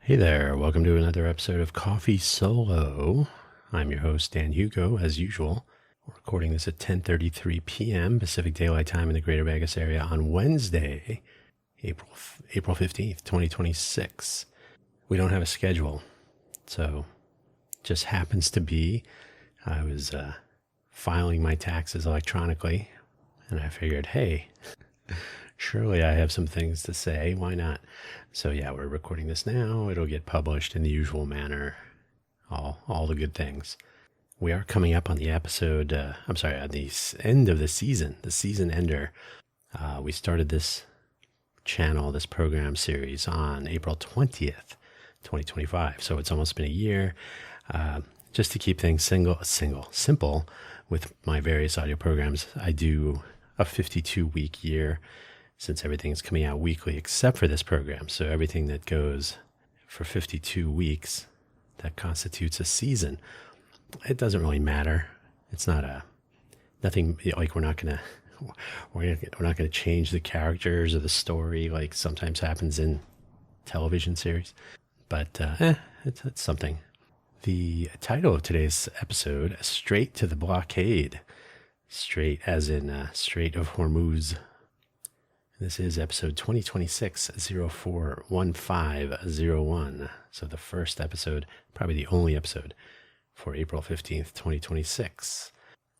Hey there, welcome to another episode of Coffee Solo. I'm your host, Dan Hugo, as usual. We're recording this at 10:33 p.m. Pacific Daylight Time in the Greater Vegas area on Wednesday, April 15th, 2026. We don't have a schedule, so just happens to be I was filing my taxes electronically, and I figured, hey, surely I have some things to say. Why not? So yeah, we're recording this now. It'll get published in the usual manner. All the good things. We are coming up on the episode. On the end of the season ender. We started this channel, this program series on April 20th, 2025. So it's almost been a year. Just to keep things simple with my various audio programs, I do a 52-week year, since everything is coming out weekly except for this program. So everything that goes for 52 weeks, that constitutes a season. It doesn't really matter. It's not nothing like we're not going to change the characters or the story like sometimes happens in television series. But it's something. The title of today's episode, Strait to the Blockade. Strait as in Strait of Hormuz. This is episode 2026-04-1501. So the first episode, probably the only episode for April 15th, 2026.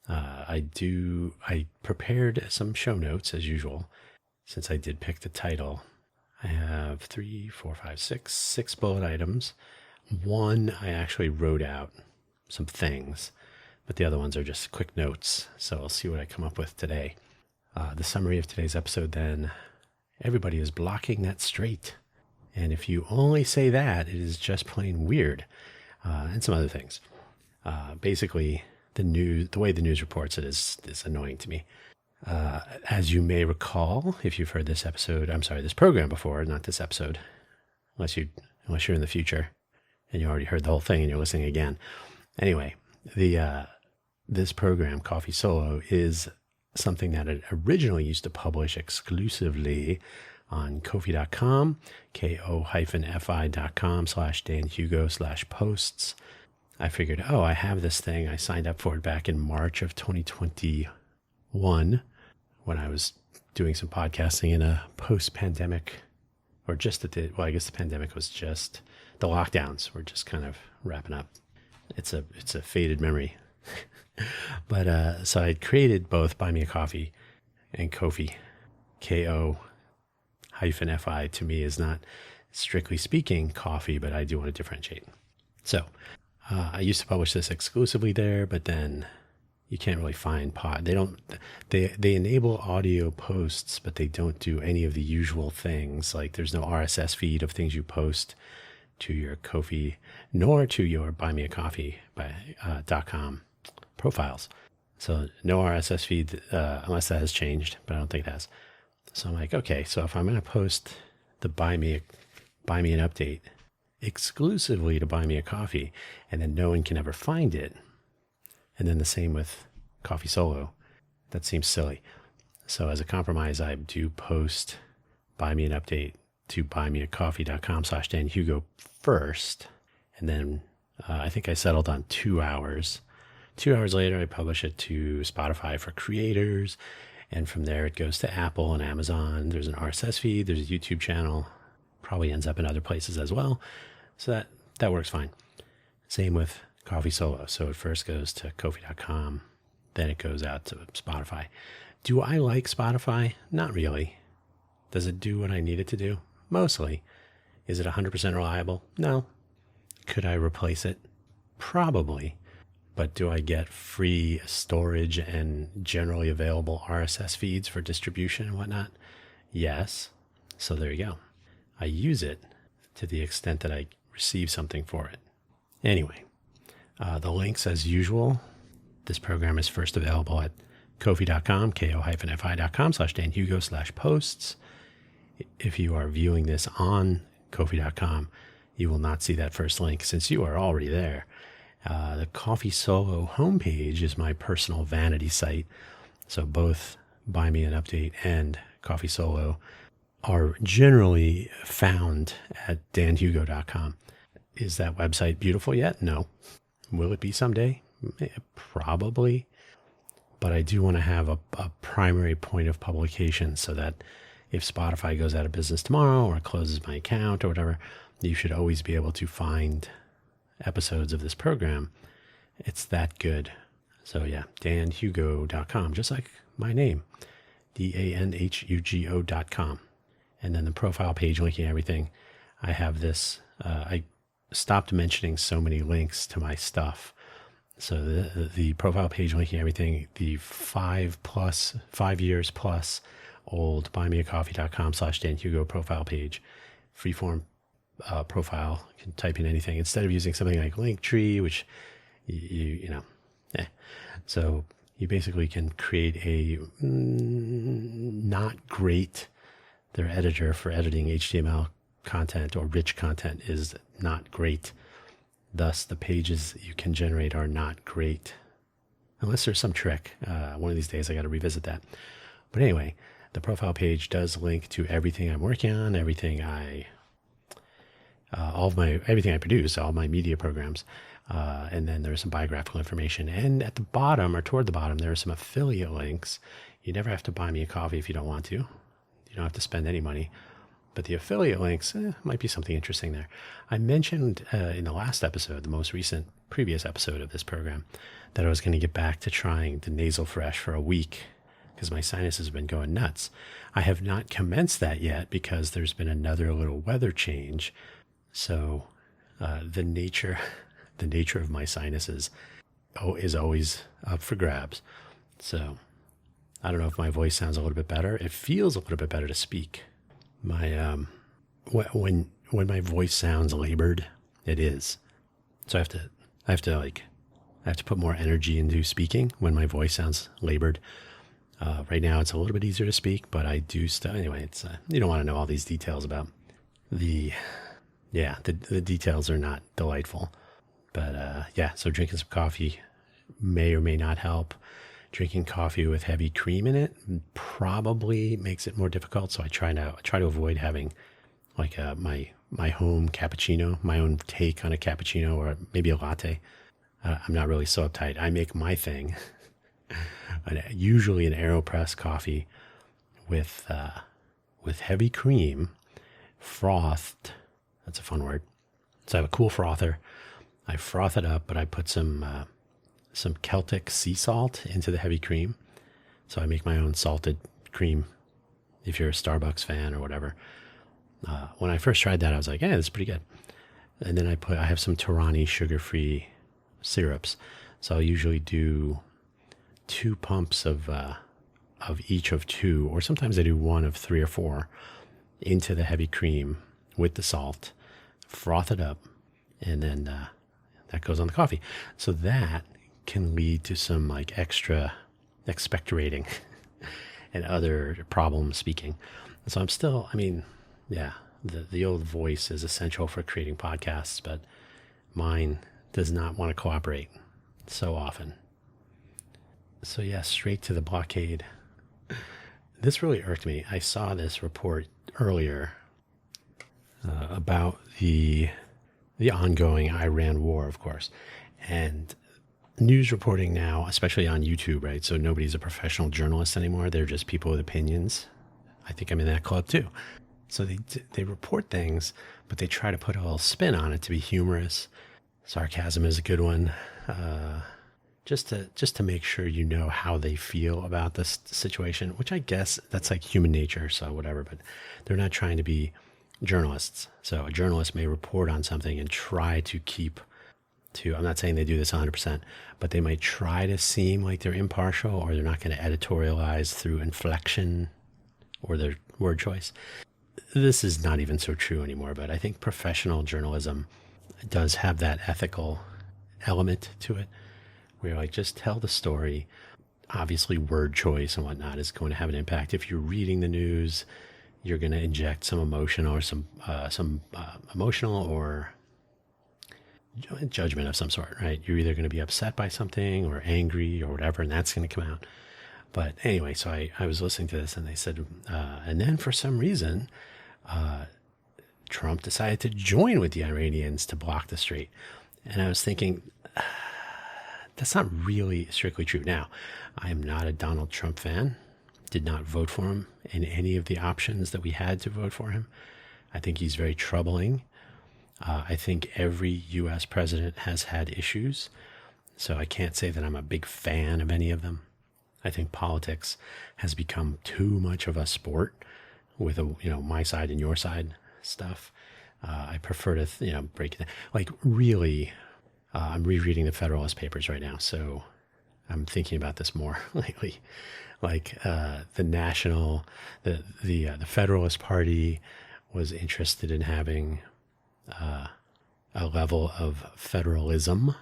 I prepared some show notes as usual, since I did pick the title. I have 6 bullet items. One, I actually wrote out some things, but the other ones are just quick notes. So I'll see what I come up with today. The summary of today's episode then, everybody is blocking that strait. And if you only say that, it is just plain weird. And some other things. Basically, the way the news reports it is annoying to me. As you may recall, if you've heard this program before, not this episode, unless you're in the future and you already heard the whole thing and you're listening again. Anyway, this program, Coffee Solo, is something that it originally used to publish exclusively on Ko-fi.com, ko-fi.com/danhugo/posts. I figured, I have this thing. I signed up for it back in March of 2021 when I was doing some podcasting in a post-pandemic, or just I guess the pandemic was just, the lockdowns were just kind of wrapping up. It's a faded memory. But so I created both Buy Me a Coffee and Ko-fi. Ko-fi to me is not, strictly speaking, coffee, but I do want to differentiate. So I used to publish this exclusively there, but then you can't really find they enable audio posts, but they don't do any of the usual things. Like there's no RSS feed of things you post to your Ko-fi, nor to your buymeacoffee.com profiles. So no RSS feed, unless that has changed, but I don't think it has. So I'm like, okay, so if I'm going to post the buy me an update exclusively to Buy Me a Coffee, and then no one can ever find it, and then the same with Coffee Solo, that seems silly. So as a compromise, I do post Buy Me an Update to buymeacoffee.com/danhugo first, and then I think I settled on 2 hours. 2 hours later, I publish it to Spotify for creators, and from there it goes to Apple and Amazon. There's an RSS feed, there's a YouTube channel, probably ends up in other places as well. So that works fine. Same with Coffee Solo. So it first goes to Ko-fi.com, then it goes out to Spotify. Do I like Spotify? Not really. Does it do what I need it to do? Mostly. Is it 100% reliable? No. Could I replace it? Probably. But do I get free storage and generally available RSS feeds for distribution and whatnot? Yes. So there you go. I use it to the extent that I receive something for it. Anyway, the links as usual. This program is first available at Ko-fi.com, ko-fi.com/danhugo/posts. If you are viewing this on Ko-fi.com, you will not see that first link since you are already there. The Coffee Solo homepage is my personal vanity site. So both Buy Me an Update and Coffee Solo are generally found at danhugo.com. Is that website beautiful yet? No. Will it be someday? Probably. But I do want to have a primary point of publication so that if Spotify goes out of business tomorrow or closes my account or whatever, you should always be able to find episodes of this program. It's that good. So yeah, danhugo.com, just like my name, danhugo.com. And then the profile page linking everything. I have this, I stopped mentioning so many links to my stuff. So the profile page linking everything, the 5 years plus old buymeacoffee.com/danhugo profile page, freeform profile. You can type in anything instead of using something like Linktree, which you know. So you basically can create a not great. Their editor for editing HTML content or rich content is not great. Thus, the pages you can generate are not great. Unless there's some trick. One of these days I got to revisit that. But anyway, the profile page does link to everything I'm working on, everything I produce, all my media programs. And then there's some biographical information. And at the bottom or toward the bottom, there are some affiliate links. You never have to buy me a coffee if you don't want to. You don't have to spend any money. But the affiliate links might be something interesting there. I mentioned in the last episode, the most recent previous episode of this program, that I was going to get back to trying the Nasal Fresh for a week because my sinuses have been going nuts. I have not commenced that yet because there's been another little weather change. So the nature of my sinuses is always up for grabs. So I don't know if my voice sounds a little bit better. It feels a little bit better to speak. My when my voice sounds labored, it is. So I have to put more energy into speaking when my voice sounds labored. Right now it's a little bit easier to speak, but I do still. Anyway, it's you don't want to know all these details about the details are not delightful. But so drinking some coffee may or may not help. Drinking coffee with heavy cream in it probably makes it more difficult. So I try to avoid having like my home cappuccino, my own take on a cappuccino or maybe a latte. I'm not really so uptight. I make my thing, usually an AeroPress coffee with heavy cream, frothed. That's a fun word. So I have a cool frother. I froth it up, but I put some Celtic sea salt into the heavy cream. So I make my own salted cream if you're a Starbucks fan or whatever. When I first tried that, I was like, this is pretty good. And then I have some Torani sugar-free syrups. So I'll usually do 2 pumps of each of 2, or sometimes I do 1 of 3 or 4 into the heavy cream with the salt, froth it up, and then that goes on the coffee. So that can lead to some like extra expectorating and other problems speaking. So I'm still, the old voice is essential for creating podcasts, but mine does not want to cooperate so often. So straight to the blockade. This really irked me. I saw this report earlier about the ongoing Iran war, of course, and news reporting now, especially on YouTube, right? So nobody's a professional journalist anymore. They're just people with opinions. I think I'm in that club too. So they report things, but they try to put a little spin on it to be humorous. Sarcasm is a good one. Just to make sure you know how they feel about this situation, which I guess that's like human nature, so whatever, but they're not trying to be journalists. So a journalist may report on something and try to I'm not saying they do this 100%, but they might try to seem like they're impartial, or they're not going to editorialize through inflection or their word choice. This is not even so true anymore, but I think professional journalism does have that ethical element to it, where like just tell the story. Obviously word choice and whatnot is going to have an impact. If you're reading the news, you're going to inject some emotion or some emotional or judgment of some sort, right? You're either going to be upset by something or angry or whatever, and that's going to come out. But anyway, so I was listening to this and they said, and then for some reason, Trump decided to join with the Iranians to block the Strait. And I was thinking, that's not really strictly true. Now, I am not a Donald Trump fan, did not vote for him in any of the options that we had to vote for him. I think he's very troubling. I think every U.S. president has had issues, so I can't say that I'm a big fan of any of them. I think politics has become too much of a sport with my side and your side stuff. I prefer to break it down. Like really, I'm rereading the Federalist Papers right now, so I'm thinking about this more lately. Like the Federalist Party was interested in having a level of federalism,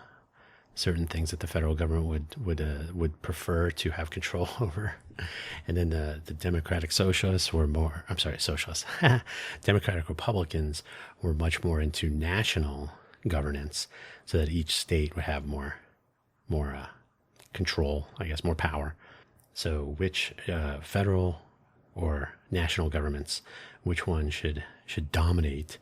certain things that the federal government would prefer to have control over. And then the Democratic Socialists were more, I'm sorry, Socialists, Democratic Republicans were much more into national governance so that each state would have more control, I guess, more power. So which federal or national governments, which one should dominate?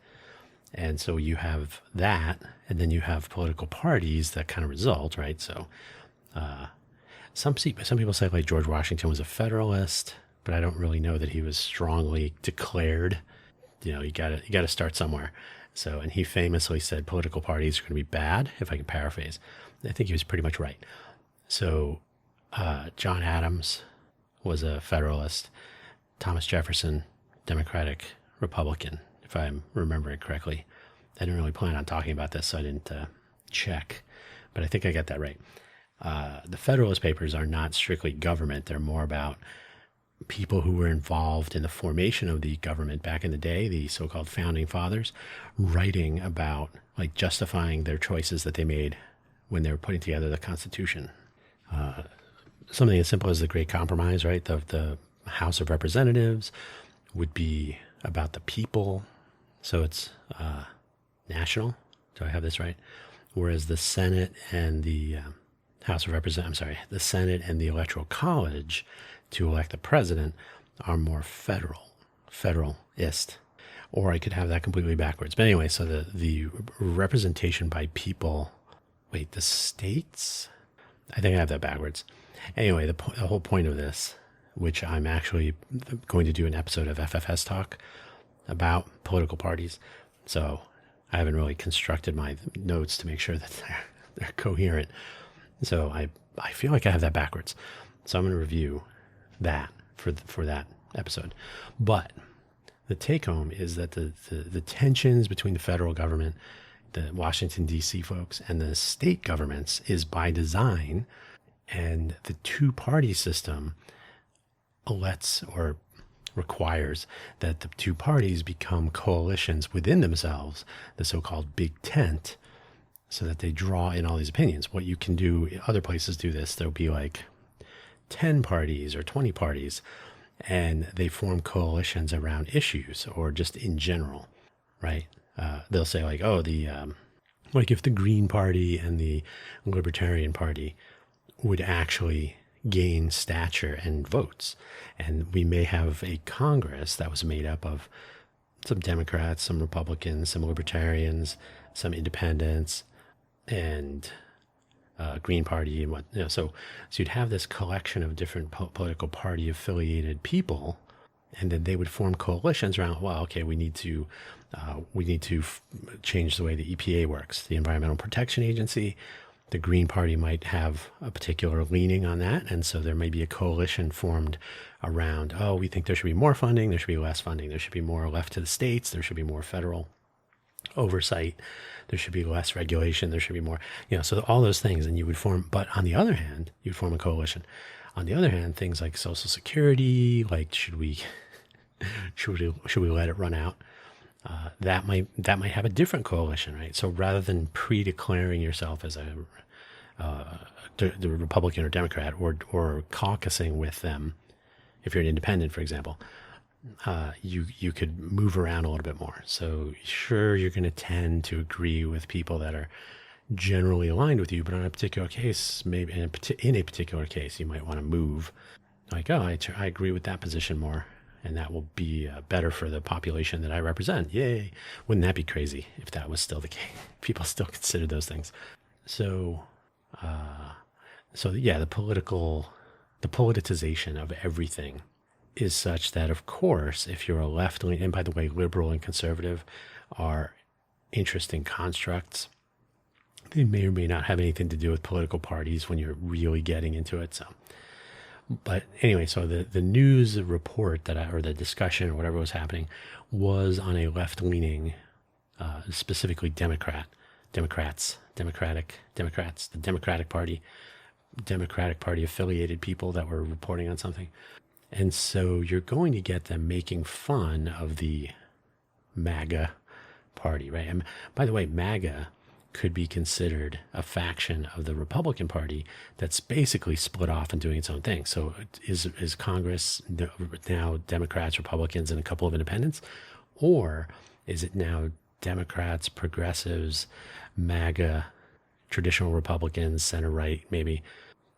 And so you have that, and then you have political parties that kind of result, right? So some people say like George Washington was a Federalist, but I don't really know that he was strongly declared. You got to start somewhere. So, and he famously said political parties are going to be bad, if I can paraphrase. I think he was pretty much right. So John Adams was a Federalist. Thomas Jefferson, Democratic Republican, if I'm remembering correctly. I didn't really plan on talking about this, so I didn't check, but I think I got that right. The Federalist Papers are not strictly government. They're more about people who were involved in the formation of the government back in the day, the so-called founding fathers, writing about, like, justifying their choices that they made when they were putting together the Constitution. Something as simple as the Great Compromise, right? The House of Representatives would be about the people. So it's national. Do I have this right? Whereas the Senate and the the Senate and the Electoral College to elect the president are more federalist. Or I could have that completely backwards. But anyway, so the representation by people, the states? I think I have that backwards. Anyway, the whole point of this, which I'm actually going to do an episode of FFS Talk about political parties. So I haven't really constructed my notes to make sure that they're coherent. So I feel like I have that backwards. So I'm going to review that for that episode. But the take home is that the tensions between the federal government, the Washington, D.C. folks, and the state governments is by design. And the two-party system lets or requires that the two parties become coalitions within themselves, the so-called big tent, so that they draw in all these opinions. What you can do, other places do this, there'll be like 10 parties or 20 parties, and they form coalitions around issues or just in general, right? They'll say like, like if the Green Party and the Libertarian Party would actually gain stature and votes, and we may have a Congress that was made up of some Democrats, some Republicans, some Libertarians, some Independents, and Green Party, and what So you'd have this collection of different political party affiliated people, and then they would form coalitions around. Well, okay, we need to change the way the EPA works, the Environmental Protection Agency. The Green Party might have a particular leaning on that, and so there may be a coalition formed around, we think there should be more funding, there should be less funding, there should be more left to the states, there should be more federal oversight, there should be less regulation, there should be more, so all those things, and you would form, but on the other hand, you'd form a coalition. On the other hand, things like Social Security, like should we let it run out? That might have a different coalition, right? So rather than pre-declaring yourself as the Republican or Democrat, or caucusing with them, if you're an independent, for example, you could move around a little bit more. So sure, you're going to tend to agree with people that are generally aligned with you, but on a particular case, maybe in a particular case, you might want to move like, oh, I agree with that position more, and that will be better for the population that I represent. Yay! Wouldn't that be crazy if that was still the case? People still consider those things. So, yeah, the politicization of everything is such that, of course, if you're a left leaning, and by the way, liberal and conservative are interesting constructs. They may or may not have anything to do with political parties when you're really getting into it. So, but anyway, so the news report or the discussion or whatever was happening was on a left-leaning, specifically Democratic Party affiliated people that were reporting on something. And so you're going to get them making fun of the MAGA party, right? And by the way, MAGA could be considered a faction of the Republican Party that's basically split off and doing its own thing. So is Congress now Democrats, Republicans, and a couple of independents? Or is it now Democrats, progressives, MAGA, traditional Republicans, center right, maybe?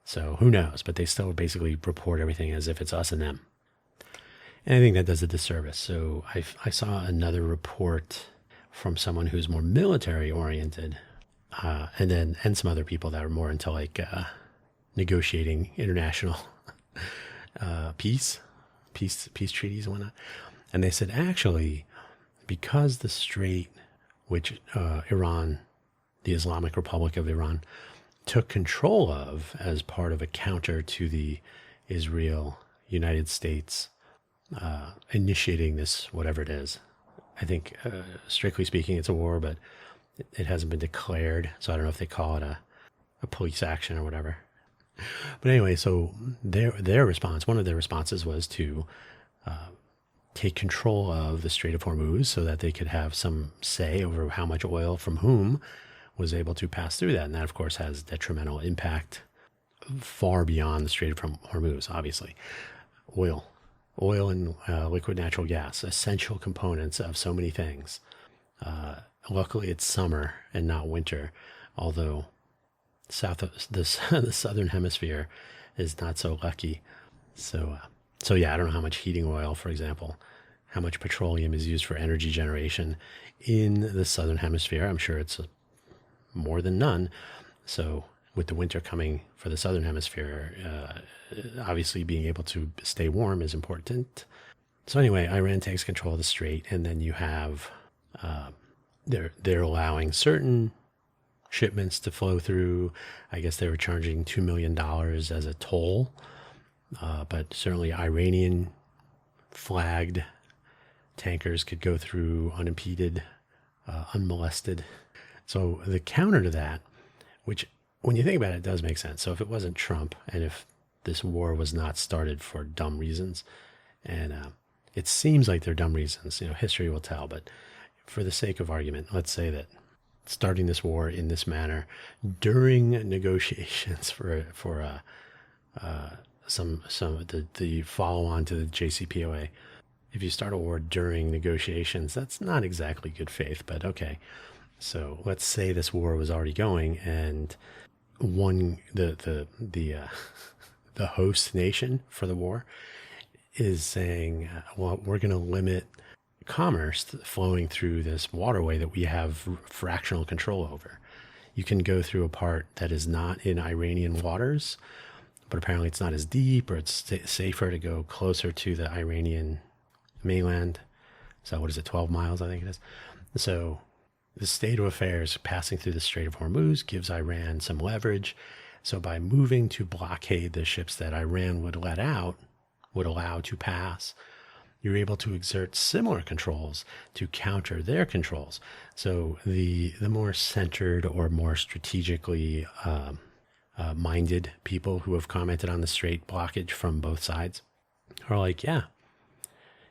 So who knows? But they still basically report everything as if it's us and them. And I think that does a disservice. So I saw another report from someone who's more military oriented, and some other people that are more into like negotiating international peace treaties and whatnot. And they said, actually, because the Strait, which Iran, the Islamic Republic of Iran, took control of as part of a counter to the Israel-United States initiating this, whatever it is. I think, strictly speaking, it's a war, but it hasn't been declared. So I don't know if they call it a police action or whatever. But anyway, so their response, one of their responses was to take control of the Strait of Hormuz so that they could have some say over how much oil from whom was able to pass through that. And that, of course, has detrimental impact far beyond the Strait of Hormuz, obviously. Oil and liquid natural gas, essential components of so many things. Luckily, it's summer and not winter, although the southern hemisphere is not so lucky. So yeah, I don't know how much heating oil, for example, how much petroleum is used for energy generation in the southern hemisphere. I'm sure it's more than none. So with the winter coming for the southern hemisphere, obviously being able to stay warm is important. So anyway, Iran takes control of the Strait, and then you have they're allowing certain shipments to flow through. I guess they were charging $2 million as a toll, but certainly Iranian flagged tankers could go through unimpeded, unmolested. So the counter to that, which when you think about it, it does make sense. So if it wasn't Trump, and if this war was not started for dumb reasons, and it seems like they're dumb reasons, history will tell, but for the sake of argument, let's say that starting this war in this manner during negotiations for the follow-on to the JCPOA, if you start a war during negotiations, that's not exactly good faith, but okay. So let's say this war was already going, and the host nation for the war is saying, well, we're going to limit commerce flowing through this waterway that we have fractional control over. You can go through a part that is not in Iranian waters, but apparently it's not as deep, or it's safer to go closer to the Iranian mainland. So what is it, 12 miles, I think it is. So the state of affairs passing through the Strait of Hormuz gives Iran some leverage. So by moving to blockade the ships that Iran would allow to pass, you're able to exert similar controls to counter their controls. So the more centered or more strategically minded people who have commented on the Strait blockage from both sides are like, yeah,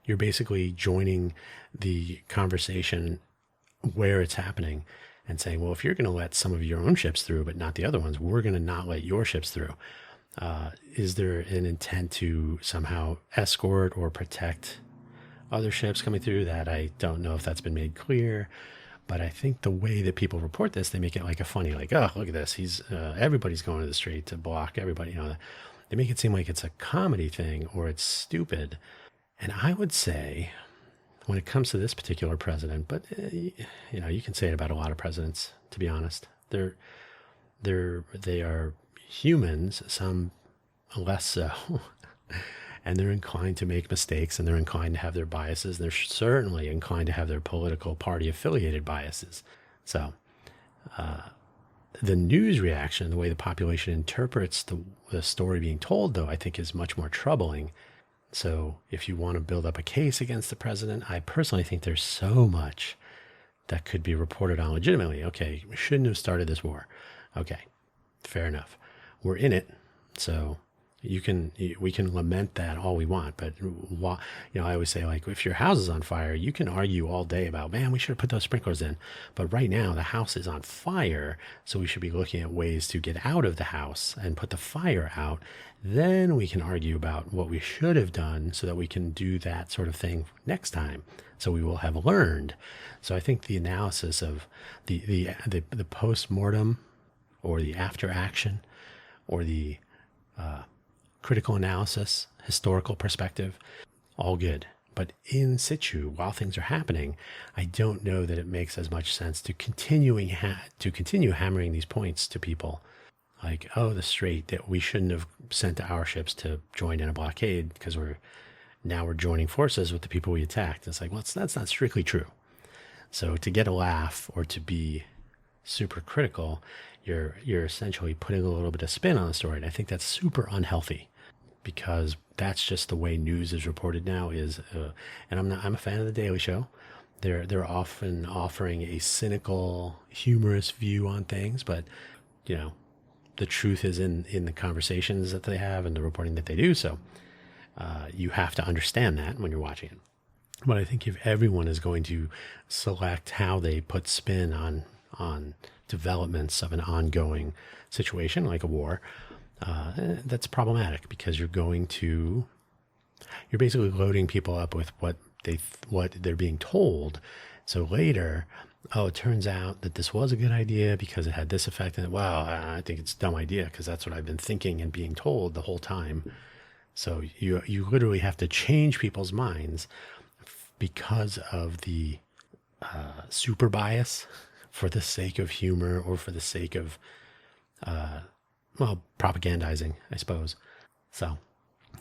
you're basically joining the conversation where it's happening and saying, well, if you're going to let some of your own ships through, but not the other ones, we're going to not let your ships through. Is there an intent to somehow escort or protect other ships coming through? That I don't know if that's been made clear, but I think the way that people report this, they make it like a funny, like, oh, look at this. Everybody's going to the Strait to block everybody. they make it seem like it's a comedy thing or it's stupid. And I would say, when it comes to this particular president, but you can say it about a lot of presidents, to be honest. They are humans, some less so. And they're inclined to make mistakes, and they're inclined to have their biases. They're certainly inclined to have their political party affiliated biases. So the news reaction, the way the population interprets the story being told, though, I think is much more troubling. So if you want to build up a case against the president, I personally think there's so much that could be reported on legitimately. Okay, we shouldn't have started this war. Okay, fair enough. We're in it, so we can lament that all we want, but I always say, like, if your house is on fire, you can argue all day about, man, we should have put those sprinklers in. But right now the house is on fire, so we should be looking at ways to get out of the house and put the fire out. Then we can argue about what we should have done so that we can do that sort of thing next time. So we will have learned. So I think the analysis of the post-mortem or the after action or the critical analysis, historical perspective, all good. But in situ, while things are happening, I don't know that it makes as much sense to continue hammering these points to people, like, oh, the Strait, that we shouldn't have sent our ships to join in a blockade because we're joining forces with the people we attacked. It's like, well, that's not strictly true. So to get a laugh or to be super critical, you're essentially putting a little bit of spin on the story. And I think that's super unhealthy, because that's just the way news is reported now. And I'm a fan of the Daily Show. They're often offering a cynical, humorous view on things, but the truth is in the conversations that they have and the reporting that they do. So you have to understand that when you're watching it. But I think if everyone is going to select how they put spin on developments of an ongoing situation like a war, that's problematic, because you're basically loading people up with what they're being told. So later, oh, it turns out that this was a good idea because it had this effect, and wow, I think it's a dumb idea because that's what I've been thinking and being told the whole time. So you literally have to change people's minds because of the super bias, for the sake of humor or for the sake of propagandizing, I suppose. So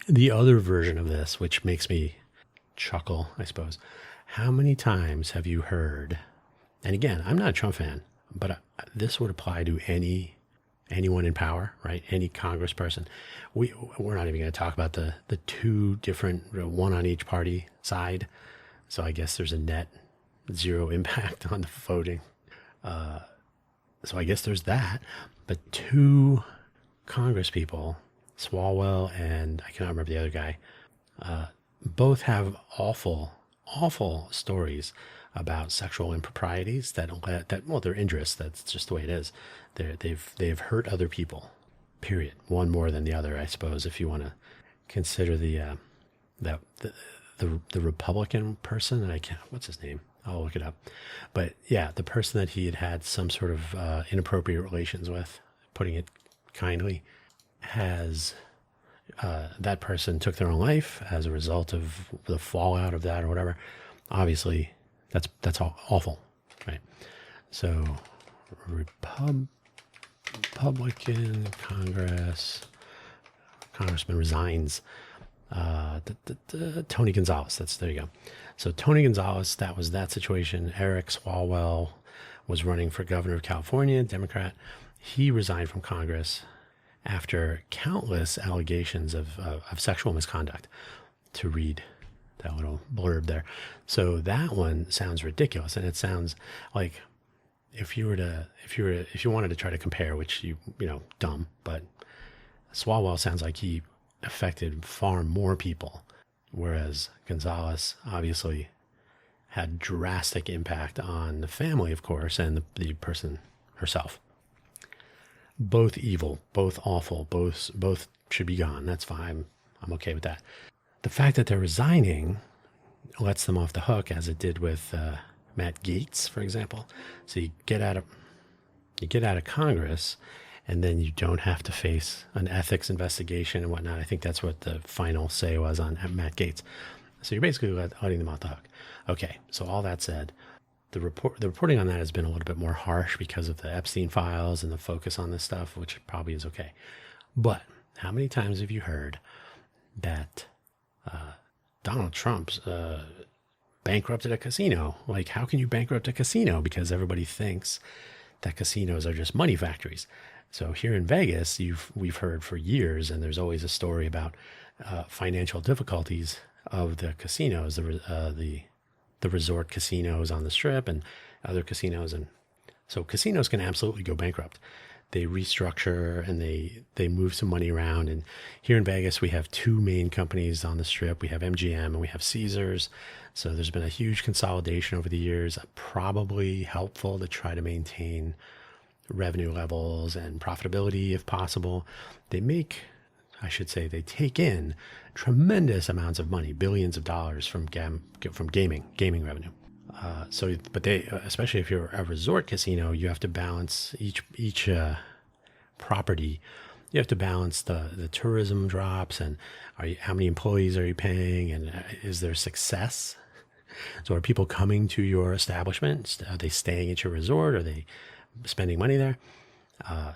the other version of this, which makes me chuckle, I suppose, how many times have you heard, and again, I'm not a Trump fan, but this would apply to anyone in power, right? Any congressperson. We're not even going to talk about the two different, one on each party side. So I guess there's a net zero impact on the voting. So I guess there's that. But two Congress people, Swalwell and I cannot remember the other guy, both have awful stories about sexual improprieties that they're injurious. That's just the way it is. They've hurt other people, period. One more than the other, I suppose, if you want to consider the Republican person. And what's his name? I'll look it up. But yeah, the person that he had some sort of inappropriate relations with, putting it kindly, has that person took their own life as a result of the fallout of that or whatever. Obviously, that's all awful, right? So, Republican Congressman resigns. Tony Gonzalez. There you go. So Tony Gonzalez, that was that situation. Eric Swalwell was running for governor of California, Democrat. He resigned from Congress after countless allegations of sexual misconduct, to read that little blurb there. So that one sounds ridiculous, and it sounds like if you wanted to try to compare, which dumb, but Swalwell sounds like he affected far more people, whereas Gonzalez obviously had drastic impact on the family, of course, and the person herself. Both evil, both awful, both should be gone. That's fine. I'm okay with that. The fact that they're resigning lets them off the hook, as it did with Matt Gaetz, for example. So you get out of Congress, and then you don't have to face an ethics investigation and whatnot. I think that's what the final say was on Matt Gaetz. So you're basically letting them off the hook. Okay, so all that said, the reporting on that has been a little bit more harsh because of the Epstein files and the focus on this stuff, which probably is okay. But how many times have you heard that Donald Trump's bankrupted a casino? Like, how can you bankrupt a casino? Because everybody thinks that casinos are just money factories. So here in Vegas, we've heard for years, and there's always a story about financial difficulties of the casinos, the resort casinos on the Strip and other casinos. And so casinos can absolutely go bankrupt. They restructure and they move some money around. And here in Vegas, we have two main companies on the Strip. We have MGM and we have Caesars. So there's been a huge consolidation over the years, probably helpful to try to maintain revenue levels and profitability if possible. They take in tremendous amounts of money, billions of dollars from gaming revenue. But especially if you're a resort casino, you have to balance each property. You have to balance the tourism drops and how many employees are you paying, and is there success? So are people coming to your establishment? Are they staying at your resort? Are they spending money there?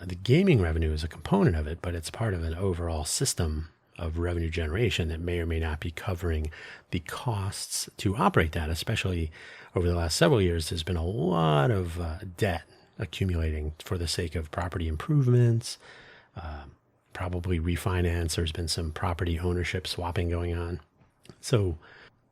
The gaming revenue is a component of it, but it's part of an overall system of revenue generation that may or may not be covering the costs to operate that. Especially over the last several years, there's been a lot of debt accumulating for the sake of property improvements, probably refinance. There's been some property ownership swapping going on. So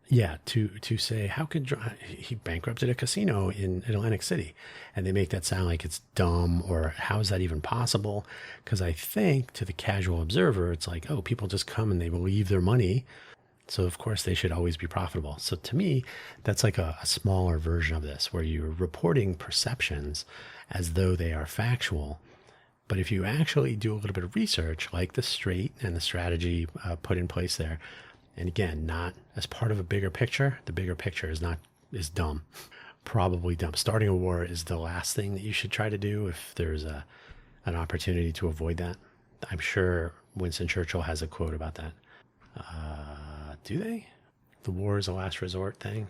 yeah, to say, how could he bankrupted a casino in Atlantic City, and they make that sound like it's dumb, or how is that even possible? Because I think to the casual observer, it's like, oh, people just come and they leave their money, so of course they should always be profitable. So to me, that's like a smaller version of this, where you're reporting perceptions as though they are factual. But if you actually do a little bit of research, like the Strait and the strategy put in place there, and again, not as part of a bigger picture. The bigger picture is dumb, probably dumb. Starting a war is the last thing that you should try to do if there's an opportunity to avoid that. I'm sure Winston Churchill has a quote about that. Do they? The war is a last resort thing?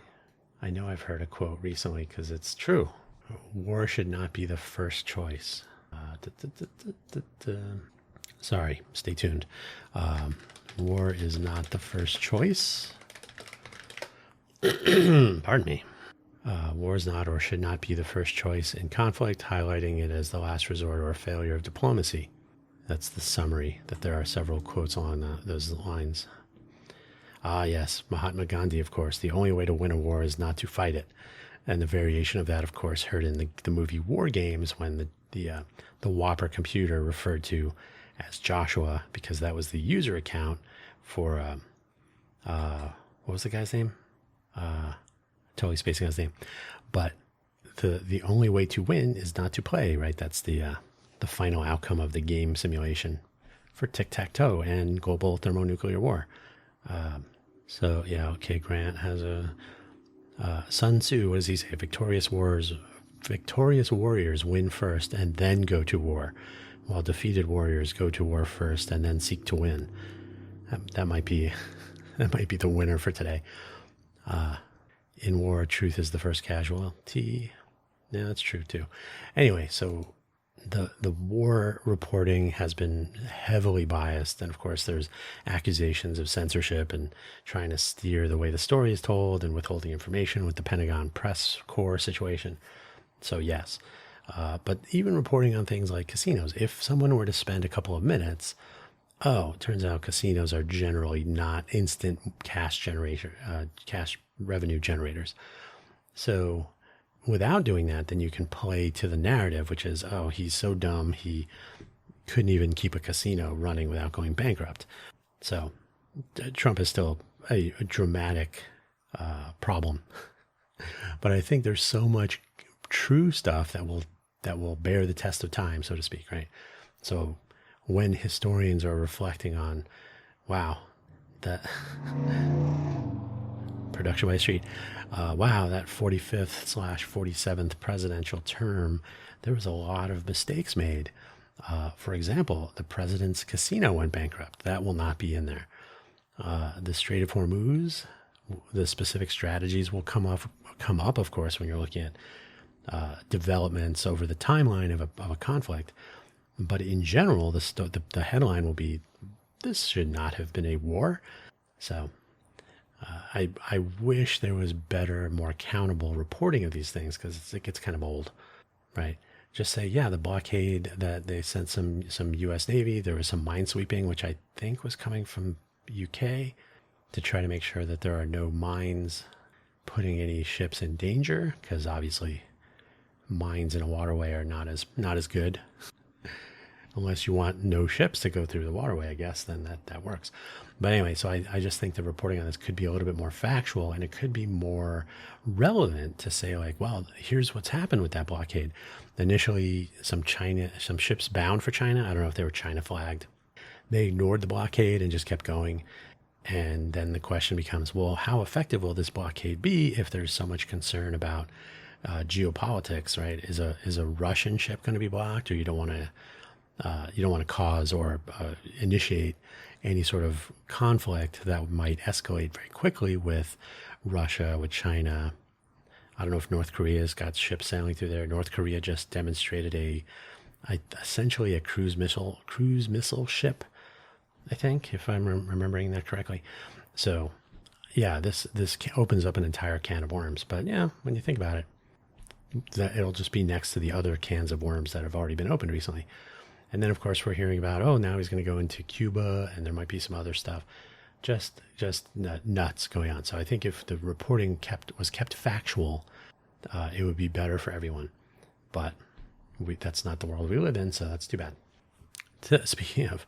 I know I've heard a quote recently because it's true. War should not be the first choice. Sorry, stay tuned. War is not the first choice. Pardon me. War is not or should not be the first choice in conflict, highlighting it as the last resort or a failure of diplomacy. That's the summary, that there are several quotes along those lines. Ah, yes, Mahatma Gandhi, of course. The only way to win a war is not to fight it. And the variation of that, of course, heard in the movie War Games, when the Whopper computer referred to as Joshua, because that was the user account for what was the guy's name? Totally spacing on his name. But the only way to win is not to play, right? That's the final outcome of the game simulation for tic-tac-toe and global thermonuclear war. So yeah, okay, Grant has Sun Tzu, what does he say? Victorious warriors win first and then go to war, while defeated warriors go to war first and then seek to win. That might be the winner for today. In war, truth is the first casualty. Yeah, that's true too. Anyway, so the war reporting has been heavily biased, and of course there's accusations of censorship and trying to steer the way the story is told and withholding information with the Pentagon press corps situation. So yes. But even reporting on things like casinos, if someone were to spend a couple of minutes, it turns out casinos are generally not instant cash revenue generators. So without doing that, then you can play to the narrative, which is, oh, he's so dumb, he couldn't even keep a casino running without going bankrupt. So Trump is still a dramatic problem. But I think there's so much true stuff that will bear the test of time, so to speak, right? So when historians are reflecting on, wow, that production by Street, wow, that 45th/47th presidential term, there was a lot of mistakes made. For example, the president's casino went bankrupt. That will not be in there. The Strait of Hormuz, the specific strategies will come up, of course, when you're looking at developments over the timeline of a conflict. But in general, the headline will be, this should not have been a war. So I wish there was better, more accountable reporting of these things, because it gets kind of old, right? Just say, yeah, the blockade that they sent some U.S. Navy, there was some minesweeping, which I think was coming from UK, to try to make sure that there are no mines putting any ships in danger, because obviously mines in a waterway are not as good. Unless you want no ships to go through the waterway, I guess, then that works. But anyway, so I just think the reporting on this could be a little bit more factual, and it could be more relevant to say, like, well, here's what's happened with that blockade. Initially, some ships bound for China, I don't know if they were China flagged, they ignored the blockade and just kept going. And then the question becomes, well, how effective will this blockade be if there's so much concern about geopolitics, right? Is a Russian ship going to be blocked, or you don't want to cause or initiate any sort of conflict that might escalate very quickly with Russia, with China. I don't know if North Korea's got ships sailing through there. North Korea just demonstrated essentially a cruise missile ship, I think, if I'm remembering that correctly. So, yeah, this opens up an entire can of worms. But yeah, when you think about it, it'll just be next to the other cans of worms that have already been opened recently. And then, of course, we're hearing about, now he's going to go into Cuba, and there might be some other stuff. Just nuts going on. So I think if the reporting was kept factual, it would be better for everyone. But that's not the world we live in, so that's too bad. Speaking of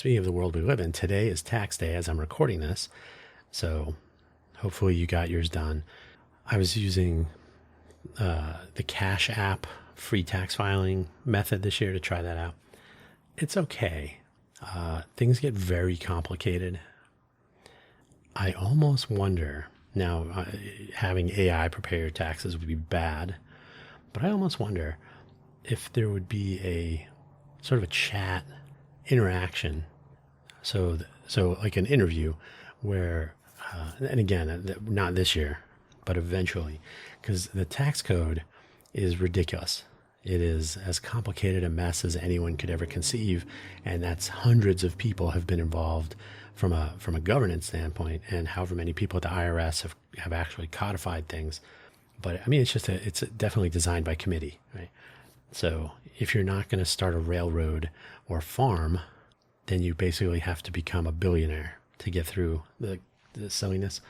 the world we live in, today is tax day as I'm recording this. So hopefully you got yours done. I was using the Cash App free tax filing method this year to try that out. It's okay. Things get very complicated. I almost wonder, now having AI prepare your taxes would be bad, but I almost wonder if there would be a sort of a chat interaction. So like an interview where, and again, not this year, but eventually, because the tax code is ridiculous. It is as complicated a mess as anyone could ever conceive, and that's hundreds of people have been involved from a governance standpoint, and however many people at the IRS have actually codified things. But I mean, it's definitely designed by committee, right? So if you're not going to start a railroad or farm, then you basically have to become a billionaire to get through the silliness.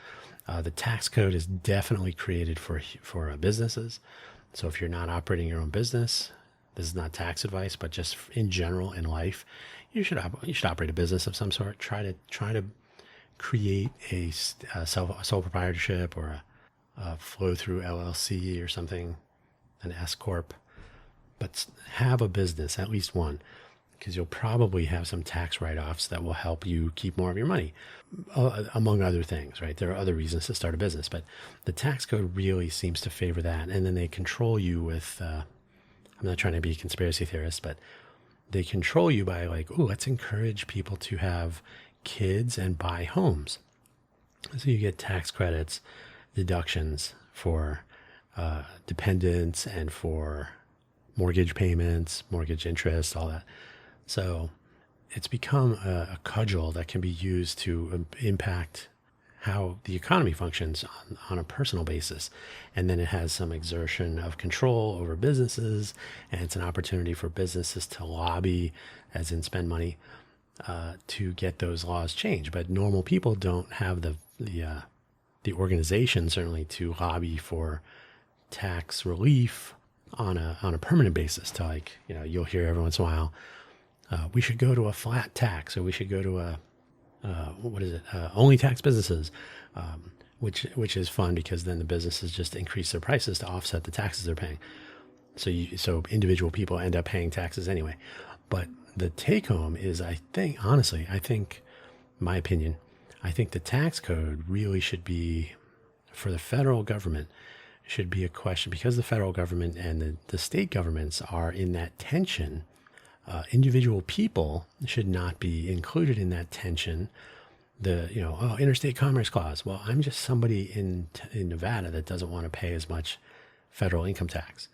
The tax code is definitely created for businesses. So if you're not operating your own business, this is not tax advice, but just in general in life, you should operate a business of some sort. Try to create a sole proprietorship or a flow through LLC or something, an S corp. But have a business, at least one, because you'll probably have some tax write-offs that will help you keep more of your money, among other things, right? There are other reasons to start a business, but the tax code really seems to favor that. And then they control you with, I'm not trying to be a conspiracy theorist, but they control you by like, let's encourage people to have kids and buy homes. So you get tax credits, deductions for dependents and for mortgage payments, mortgage interest, all that. So it's become a cudgel that can be used to impact how the economy functions on a personal basis. And then it has some exertion of control over businesses, and it's an opportunity for businesses to lobby, as in spend money, to get those laws changed. But normal people don't have the organization, certainly, to lobby for tax relief on a permanent basis. To, like, you'll hear every once in a while, we should go to a flat tax, or we should go to only tax businesses, which is fun, because then the businesses just increase their prices to offset the taxes they're paying. So individual people end up paying taxes anyway. But the take home is, I think, my opinion, I think the tax code really should be, for the federal government, should be a question, because the federal government and the state governments are in that tension individual people should not be included in that tension. Interstate commerce clause. Well, I'm just somebody in Nevada that doesn't want to pay as much federal income tax.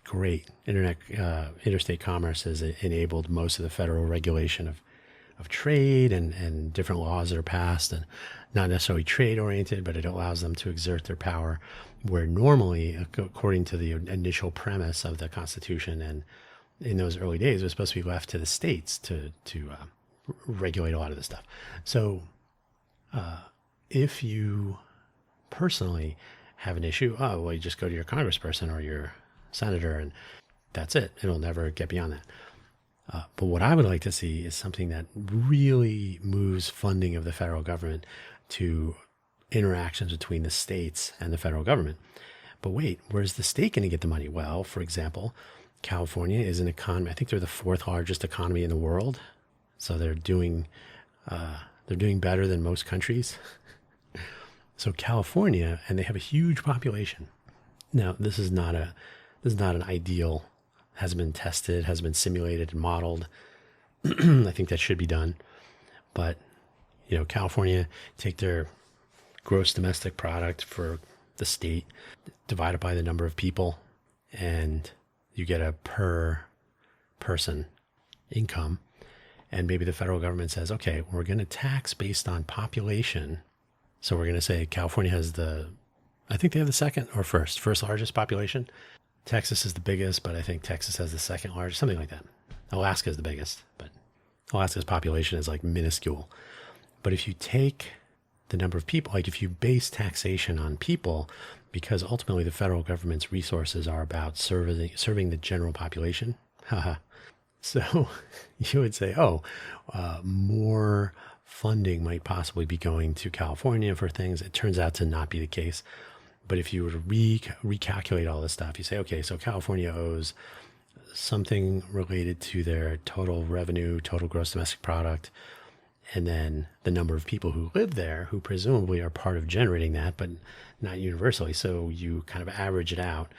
Great. Interstate commerce has enabled most of the federal regulation of trade and different laws that are passed, and not necessarily trade oriented, but it allows them to exert their power where normally, according to the initial premise of the Constitution and in those early days, it was supposed to be left to the states to regulate a lot of this stuff. So if you personally have an issue, you just go to your congressperson or your senator and that's it. It'll never get beyond that. But what I would like to see is something that really moves funding of the federal government to interactions between the states and the federal government. But wait, where's the state going to get the money? Well, for example, California is an economy. I think they're the fourth largest economy in the world. So they're doing better than most countries. So California, and they have a huge population. Now, this is not an ideal, hasn't been tested, hasn't been simulated and modeled. I think that should be done. But, California, take their gross domestic product for the state, divide it by the number of people, and you get a per person income. And maybe the federal government says, okay, we're going to tax based on population. So we're going to say California has I think they have the second or first largest population. Texas is the biggest, but I think Texas has the second largest, something like that. Alaska is the biggest, but Alaska's population is like minuscule. But if you take the number of people, like if you base taxation on people, because ultimately the federal government's resources are about serving the general population, so you would say, more funding might possibly be going to California for things. It turns out to not be the case. But if you were to recalculate all this stuff, you say, okay, so California owes something related to their total revenue, total gross domestic product, and then the number of people who live there, who presumably are part of generating that, but not universally. So you kind of average it out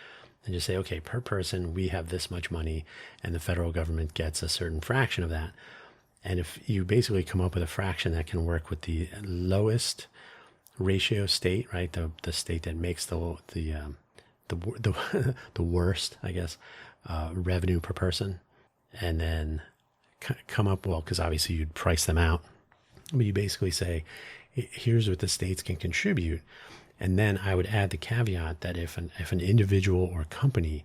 and just say, okay, per person, we have this much money, and the federal government gets a certain fraction of that. And if you basically come up with a fraction that can work with the lowest ratio state, right, the state that makes the worst, I guess, revenue per person, and then come up, because obviously you'd price them out, but you basically say, here's what the states can contribute. And then I would add the caveat that if an individual or company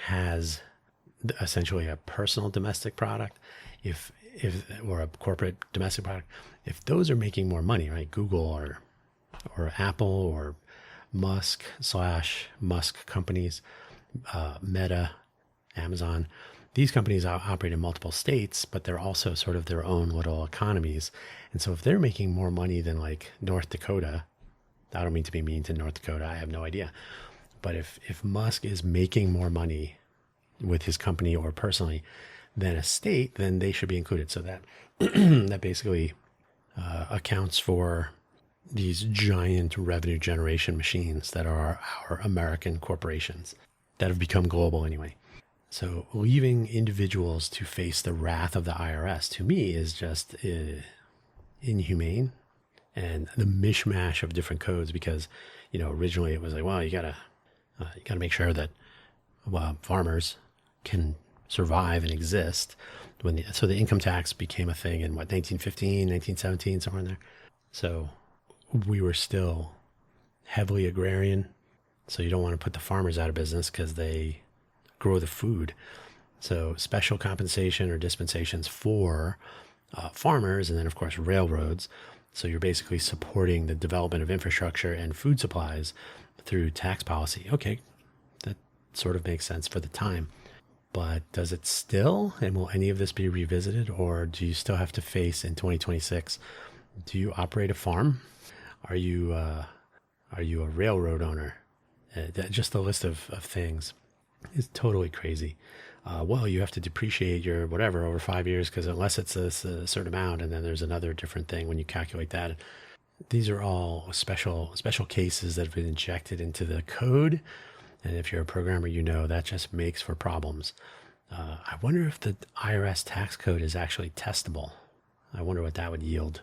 has essentially a personal domestic product, or a corporate domestic product, if those are making more money, right, Google or Apple or Musk companies, Meta, Amazon, these companies operate in multiple states, but they're also sort of their own little economies. And so if they're making more money than like North Dakota, I don't mean to be mean to North Dakota, I have no idea. But if Musk is making more money with his company or personally than a state, then they should be included. So that that basically accounts for these giant revenue generation machines that are our American corporations that have become global anyway. So leaving individuals to face the wrath of the IRS, to me, is just inhumane, and the mishmash of different codes, because, originally it was like, well, you gotta make sure that farmers can survive and exist. So the income tax became a thing in 1915, 1917, somewhere in there. So we were still heavily agrarian. So you don't want to put the farmers out of business because they grow the food. So special compensation or dispensations for farmers, and then of course railroads. So you're basically supporting the development of infrastructure and food supplies through tax policy. Okay, that sort of makes sense for the time. But does it still? And will any of this be revisited? Or do you still have to face in 2026? Do you operate a farm? Are you a railroad owner? Just the list of things is totally crazy. Well, you have to depreciate your whatever over 5 years, because unless it's a certain amount, and then there's another different thing when you calculate that. These are all special cases that have been injected into the code. And if you're a programmer, that just makes for problems. I wonder if the IRS tax code is actually testable. I wonder what that would yield.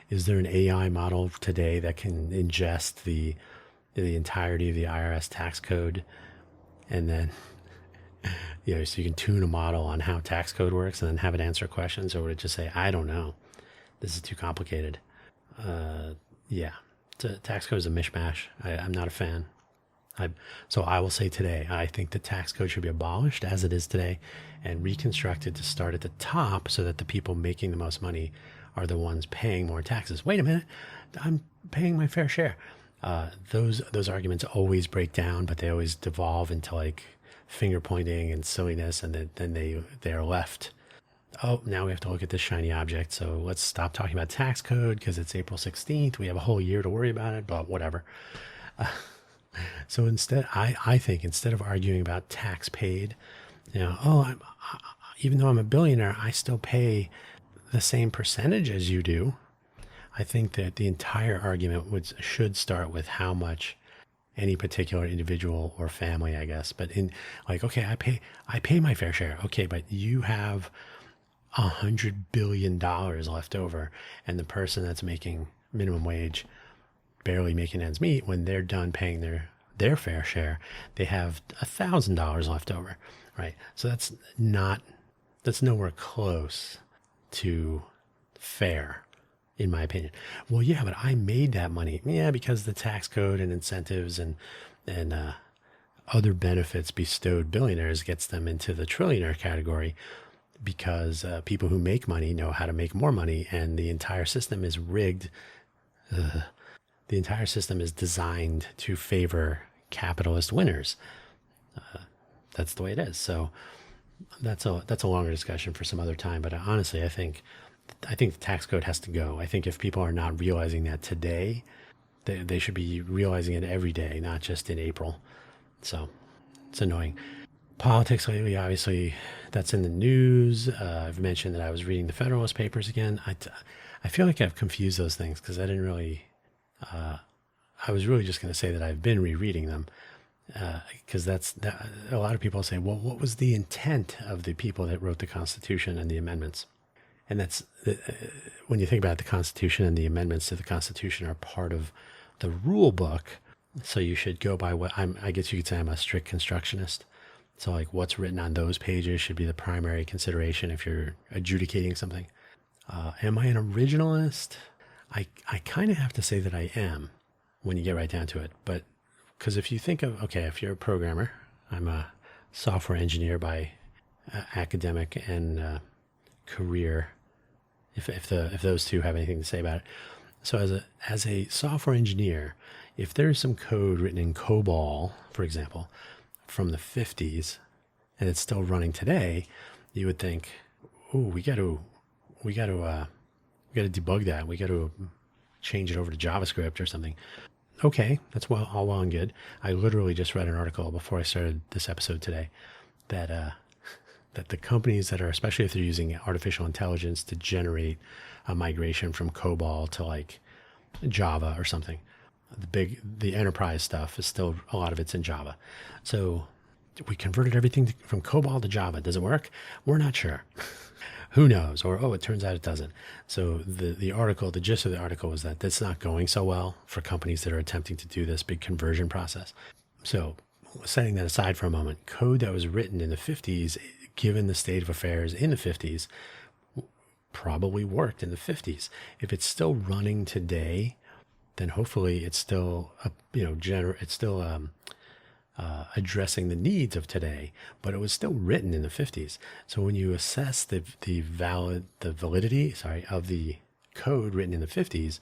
Is there an AI model today that can ingest the entirety of the IRS tax code, and then so you can tune a model on how tax code works and then have it answer questions, or would it just say, I don't know, this is too complicated? Yeah, tax code is a mishmash. I'm not a fan. So I will say today, I think the tax code should be abolished as it is today and reconstructed to start at the top so that the people making the most money are the ones paying more taxes. Wait a minute, I'm paying my fair share. Those arguments always break down, but they always devolve into like finger pointing and silliness, and then they are left. Oh, now we have to look at this shiny object. So let's stop talking about tax code because it's April 16th. We have a whole year to worry about it, but whatever. So instead, I think instead of arguing about tax paid, even though I'm a billionaire, I still pay the same percentage as you do. I think that the entire argument should start with how much any particular individual or family, I guess, but okay, I pay my fair share. Okay, but you have $100 billion left over, and the person that's making minimum wage, barely making ends meet, when they're done paying their fair share, they have $1,000 left over, right? So that's nowhere close to fair, in my opinion. Well, yeah, but I made that money. Yeah, because the tax code and incentives and other benefits bestowed billionaires gets them into the trillionaire category, because people who make money know how to make more money, and the entire system is rigged. The entire system is designed to favor capitalist winners. That's the way it is. So that's a longer discussion for some other time. But honestly, I think the tax code has to go. I think if people are not realizing that today, they should be realizing it every day, not just in April. So it's annoying. Politics lately, obviously, that's in the news. I've mentioned that I was reading the Federalist Papers again. I feel like I've confused those things because I didn't really. I was really just going to say that I've been rereading them, because a lot of people say, well, what was the intent of the people that wrote the Constitution and the amendments? And that's when you think about it, the Constitution and the amendments to the Constitution are part of the rule book. So you should go by I guess you could say I'm a strict constructionist. So like what's written on those pages should be the primary consideration if you're adjudicating something. Am I an originalist? I kind of have to say that I am when you get right down to it. But because if you think of, if you're a programmer, I'm a software engineer by academic and career, if those two have anything to say about it. So as a software engineer, if there's some code written in COBOL, for example, from the 50s, and it's still running today, you would think, oh, we got to debug that. We got to change it over to JavaScript or something. Okay, that's all well and good. I literally just read an article before I started this episode today that the companies that are, especially if they're using artificial intelligence to generate a migration from COBOL to like Java or something, the enterprise stuff is still, a lot of it's in Java. So we converted everything from COBOL to Java. Does it work? We're not sure. Who knows? Or, it turns out it doesn't. So the gist of the article was that that's not going so well for companies that are attempting to do this big conversion process. So setting that aside for a moment, code that was written in the 50s, given the state of affairs in the 50s, probably worked in the 50s. If it's still running today, then hopefully it's still, addressing the needs of today, but it was still written in the 50s. So when you assess the validity of the code written in the 50s,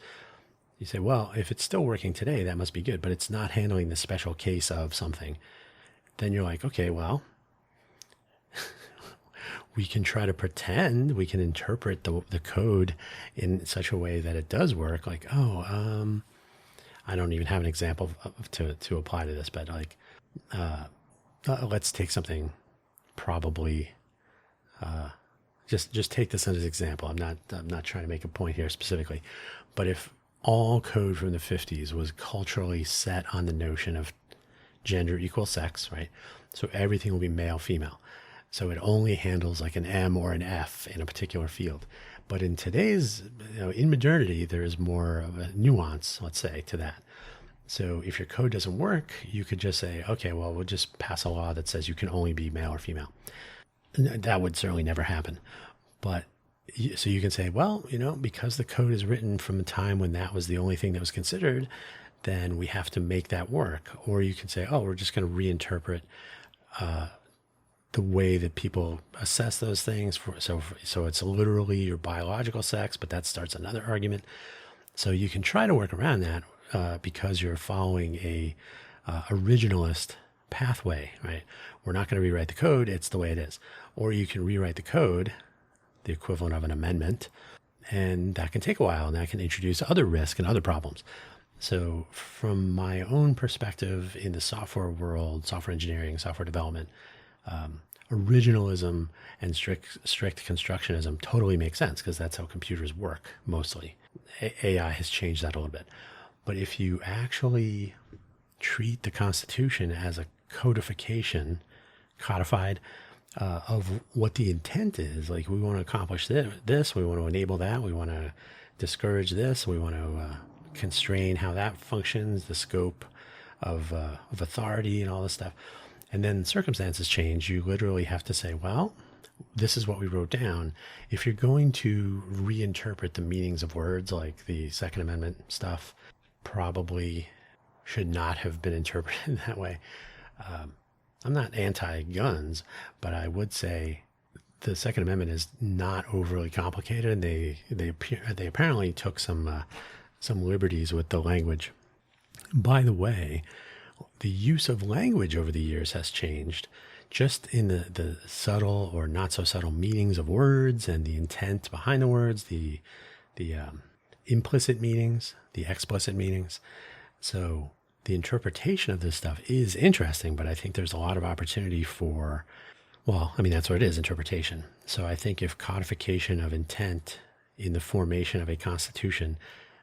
you say, well, if it's still working today, that must be good, but it's not handling the special case of something. Then you're like, okay, well, we can try to pretend, we can interpret the code in such a way that it does work. Like, I don't even have an example to apply to this, but like, let's take something probably, just take this as an example. I'm not trying to make a point here specifically, but if all code from the 50s was culturally set on the notion of gender equals sex, right? So everything will be male, female. So it only handles like an M or an F in a particular field. But in today's, in modernity, there is more of a nuance, let's say, to that. So if your code doesn't work, you could just say, okay, well, we'll just pass a law that says you can only be male or female. That would certainly never happen. But so you can say, well, because the code is written from a time when that was the only thing that was considered, then we have to make that work. Or you can say, oh, we're just going to reinterpret the way that people assess those things. So it's literally your biological sex, but that starts another argument. So you can try to work around that because you're following a originalist pathway, right? We're not going to rewrite the code. It's the way it is. Or you can rewrite the code, the equivalent of an amendment, and that can take a while, and that can introduce other risk and other problems. So from my own perspective in the software world, software engineering, software development, originalism and strict constructionism totally makes sense because that's how computers work mostly. AI has changed that a little bit. But if you actually treat the Constitution as a codified of what the intent is, like we want to accomplish this, we want to enable that, we want to discourage this, we want to constrain how that functions, the scope of authority and all this stuff. And then circumstances change. You literally have to say, well, this is what we wrote down. If you're going to reinterpret the meanings of words, like the Second Amendment stuff, probably should not have been interpreted that way. I'm not anti-guns, but I would say the Second Amendment is not overly complicated, and they apparently took some liberties with the language. By the way, the use of language over the years has changed, just in the subtle or not so subtle meanings of words and the intent behind the words, the implicit meanings, the explicit meanings. So the interpretation of this stuff is interesting, but I think there's a lot of opportunity for, that's what it is, interpretation. So I think if codification of intent in the formation of a constitution,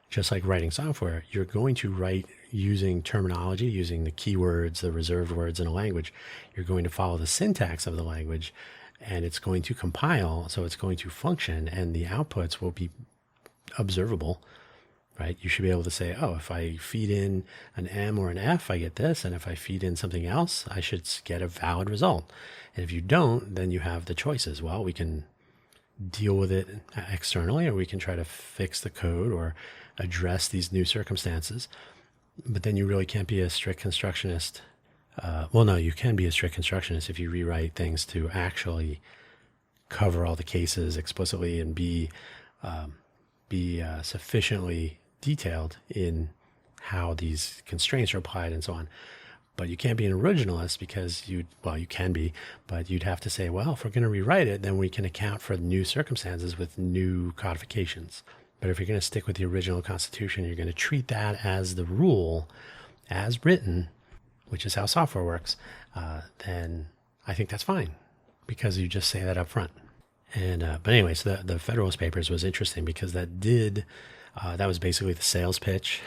just like writing software, you're going to write using terminology, using the keywords, the reserved words in a language. You're going to follow the syntax of the language, and it's going to compile, so it's going to function, and the outputs will be observable, right? You should be able to say, oh, if I feed in an M or an F, I get this, and if I feed in something else, I should get a valid result. And if you don't, then you have the choices. Well, we can deal with it externally, or we can try to fix the code or address these new circumstances. But then you really can't be a strict constructionist. No, you can be a strict constructionist if you rewrite things to actually cover all the cases explicitly and be sufficiently detailed in how these constraints are applied and so on. But you can't be an originalist because you can be, but you'd have to say, well, if we're going to rewrite it, then we can account for new circumstances with new codifications. But if you're going to stick with the original Constitution, you're going to treat that as the rule, as written, which is how software works, then I think that's fine because you just say that up front. And but anyway, so the Federalist Papers was interesting because that was basically the sales pitch.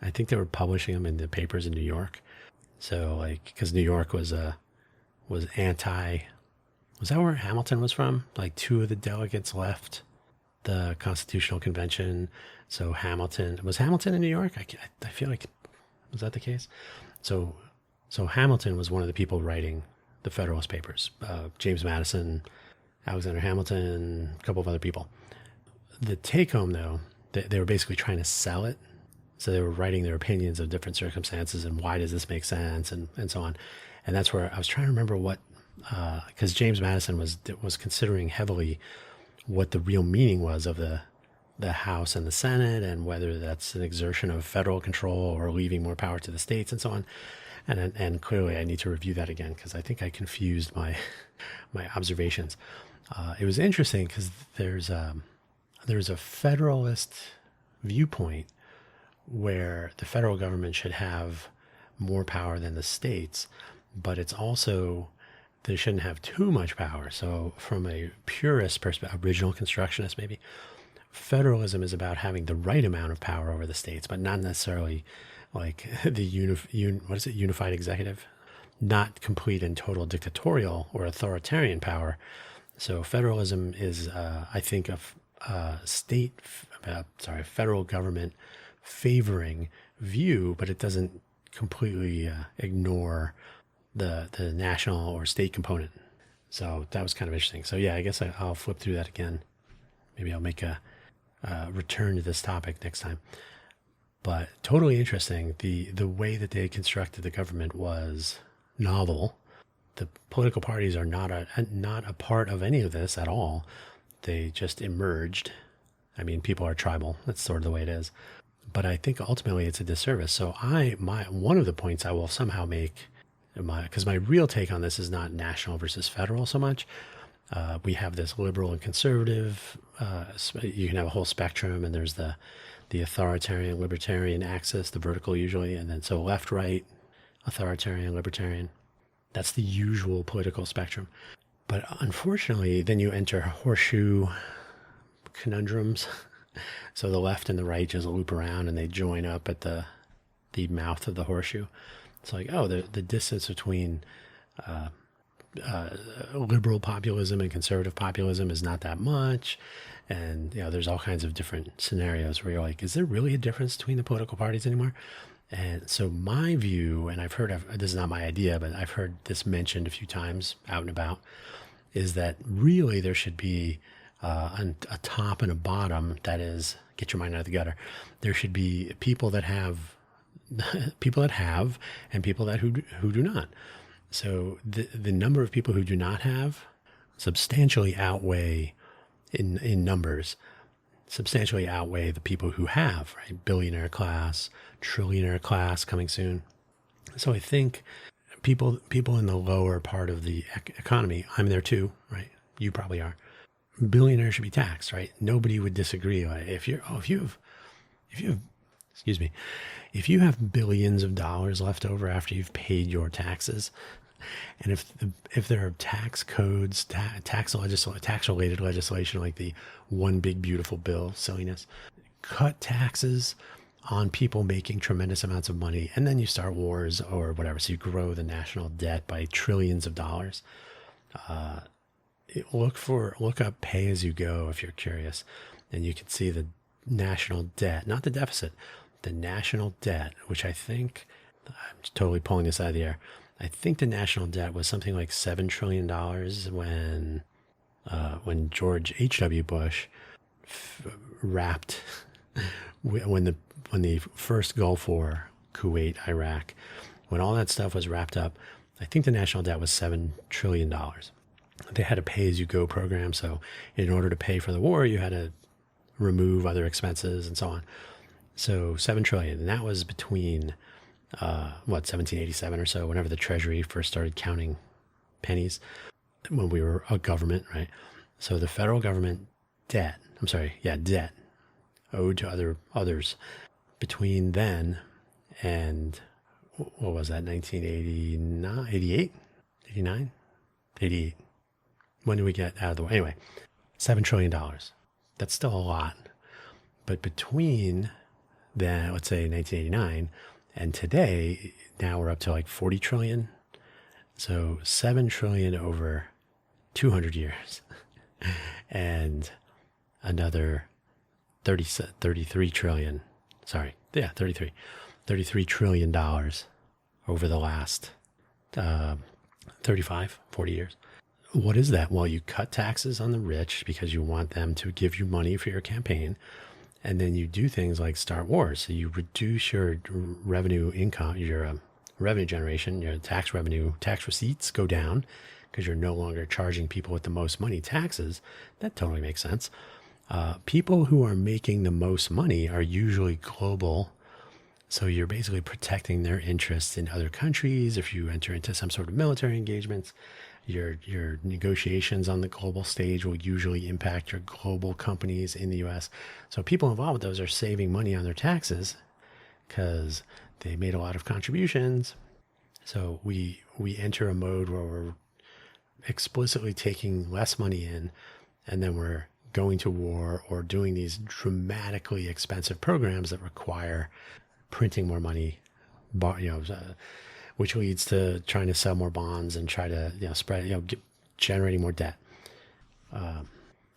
I think they were publishing them in the papers in New York. So because New York was anti, was that where Hamilton was from? Like two of the delegates left the Constitutional Convention. So was Hamilton in New York? I feel like, was that the case? So Hamilton was one of the people writing the Federalist Papers. James Madison, Alexander Hamilton, a couple of other people. The take home though, they were basically trying to sell it. So they were writing their opinions of different circumstances and why does this make sense and so on. And that's where I was trying to remember what, because James Madison was considering heavily what the real meaning was of the House and the Senate and whether that's an exertion of federal control or leaving more power to the states and so on. And clearly I need to review that again because I think I confused my observations. It was interesting because there's a federalist viewpoint where the federal government should have more power than the states, but it's also they shouldn't have too much power. So from a purist perspective, original constructionist maybe, federalism is about having the right amount of power over the states, but not necessarily like what is it? Unified executive, not complete and total dictatorial or authoritarian power. So federalism is, I think, federal government favoring view, but it doesn't completely ignore the national or state component. So that was kind of interesting. So yeah, I guess I'll flip through that again. Maybe I'll make a return to this topic next time. But totally interesting. The way that they constructed the government was novel. The political parties are not a part of any of this at all. They just emerged. I mean, people are tribal. That's sort of the way it is. But I think ultimately it's a disservice. So one of the points I will somehow make, because my real take on this is not national versus federal so much. We have this liberal and conservative. You can have a whole spectrum, and there's the authoritarian, libertarian axis, the vertical usually, and then so left, right, authoritarian, libertarian. That's the usual political spectrum. But unfortunately, then you enter horseshoe conundrums. So the left and the right just loop around and they join up at the mouth of the horseshoe. It's like, oh, the distance between liberal populism and conservative populism is not that much. And, there's all kinds of different scenarios where you're like, is there really a difference between the political parties anymore? And so my view, and I've heard this is not my idea, but I've heard this mentioned a few times out and about, is that really there should be a top and a bottom. That is, get your mind out of the gutter. There should be people that have and people that who do not. So the number of people who do not have substantially outweigh in numbers, substantially outweigh the people who have, right? Billionaire class, trillionaire class coming soon. So I think people in the lower part of the economy, I'm there too, right? You probably are. Billionaires should be taxed, right? Nobody would disagree. If you have billions of dollars left over after you've paid your taxes, and if there are tax codes, tax related legislation like the one big beautiful bill silliness, cut taxes on people making tremendous amounts of money, and then you start wars or whatever. So you grow the national debt by trillions of dollars. Look up pay as you go if you're curious, and you can see the national debt, not the deficit, the national debt, which I think, I'm totally pulling this out of the air. I think the national debt was something like $7 trillion when George H.W. Bush wrapped when the first Gulf War, Kuwait, Iraq, when all that stuff was wrapped up. I think the national debt was $7 trillion. They had a pay-as-you-go program, so in order to pay for the war, you had to remove other expenses and so on. So $7 trillion, and that was between 1787 or so, whenever the Treasury first started counting pennies, when we were a government, right? So the federal government debt owed to others between then and, what was that, 1989, 88, 89, 88. When did we get out of the way? Anyway, $7 trillion. That's still a lot. But between then, let's say 1989, and today, now we're up to like 40 trillion. So 7 trillion over 200 years. And another 33 trillion. Sorry. Yeah, 33 trillion dollars over the last 35, 40 years. What is that? Well, you cut taxes on the rich because you want them to give you money for your campaign. And then you do things like start wars. So you reduce your revenue income, your revenue generation, your tax receipts go down because you're no longer charging people with the most money taxes. That totally makes sense. People who are making the most money are usually global. So you're basically protecting their interests in other countries. If you enter into some sort of military engagements, your negotiations on the global stage will usually impact your global companies in the U.S. So people involved with those are saving money on their taxes because they made a lot of contributions. So we enter a mode where we're explicitly taking less money in, and then we're going to war or doing these dramatically expensive programs that require printing more money, which leads to trying to sell more bonds and try to spread, generating more debt.